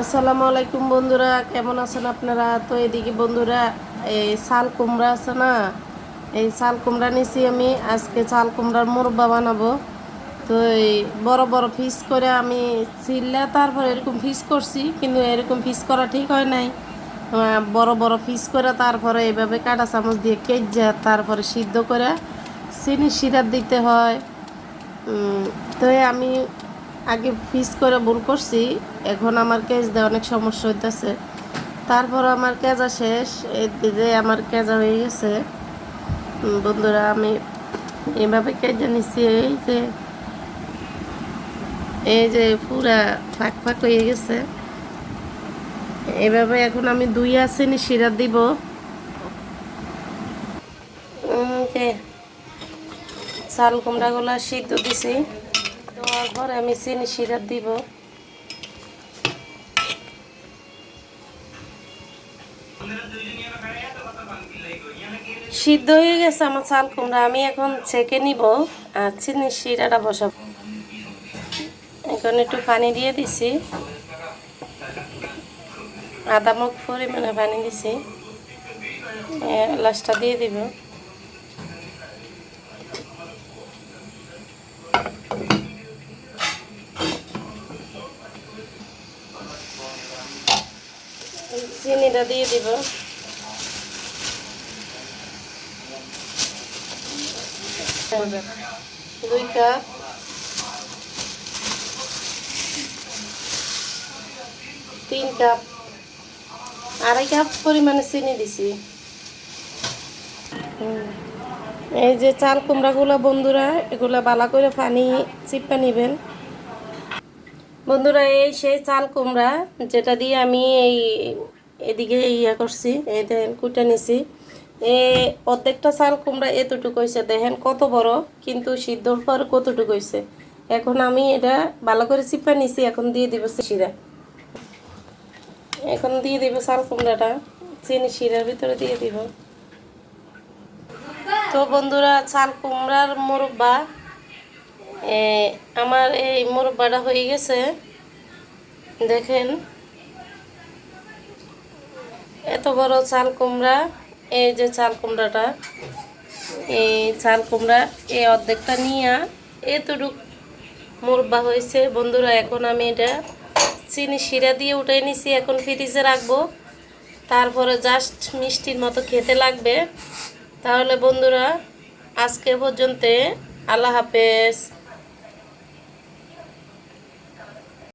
আসসালামু আলাইকুম বন্ধুরা, কেমন আছেন আপনারা? তো এদিকে বন্ধুরা, এই চাল কুমড়া আছে না, এই চাল কুমড়া নিছি আমি। আজকে চাল কুমড়ার মুরব্বা বানাবো। তো এই বড় বড় পিস করে আমি ছিললে তারপর এরকম পিস করছি, কিন্তু এরকম পিস করা ঠিক হয় নাই। বড় বড় পিস করে তারপরে এইভাবে কাঁটা চামচ দিয়ে কেটে তারপরে সিদ্ধ করে চিনি সিরাপ দিতে হয়। তো আমি আগে পিস করে ভুল করছি, এখন আমার কেজ দেওয়া অনেক সমস্যা হইতেছে। তারপর আমার কেজা শেষ, এদিকে আমার কেজা হয়ে গেছে। বন্ধুরা, আমি এভাবে কেজা নিচ্ছি, এই যে পুরা ফাঁক ফাঁক হয়ে গেছে। এভাবে এখন আমি দুই চিনি শিরা দিব। যে চাল কুমড়াগুলা সিদ্ধ দিছি, দেওয়ার পরে আমি চিনি শিরা দিব। সিদ্ধ হয়ে গেছে আমার চাল কুমড়া, আমি এখন ছেঁকে নিব আর চিনি শিরাটা বসাবো। এখন একটু পানি দিয়ে দিছি, আধা মুখ পরিমাণে পানি দিছি, এলাচটা দিয়ে দিব। চিনিটা দিয়ে দিব। 2 কাপ। 3 কাপ, 2.5 কাপ পরিমাণে চিনি দিছি। এই যে চাল কুমড়াগুলো বন্ধুরা, এগুলা ভালো করে পানি চিপা নিবেন। বন্ধুরা, এই সেই চাল কুমড়া যেটা দিয়ে আমি এদিকে করছি, এই দেখেন কুটা নিছি। অর্ধেকটা চাল কুমড়া এতটুকু হয়েছে, দেখেন কত বড়, কিন্তু সিদ্ধর পর কতটুকু হয়েছে। এখন আমি এটা ভালো করে চিপা নিছি, এখন দিয়ে দিব শিরা। এখন দিয়ে দিব চাল কুমড়াটা চিনি শিরার ভিতরে দিয়ে দিব। তো বন্ধুরা, চাল কুমড়ার মুরব্বা, আমার এই মুরব্বাটা হয়ে গেছে। দেখেন এত বড় চাল কুমড়া। এই যে চাল কুমড়াটা, এই চাল কুমড়া এই অর্ধেকটা নিয়ে এতটুক মুরব্বা হয়েছে বন্ধুরা। এখন আমি এটা চিনি শিরা দিয়ে উঠে নিছি, এখন ফ্রিজে রাখবো। তারপরে জাস্ট মিষ্টির মতো খেতে লাগবে। তাহলে বন্ধুরা, আজকে পর্যন্ত, আল্লাহ হাফেজ।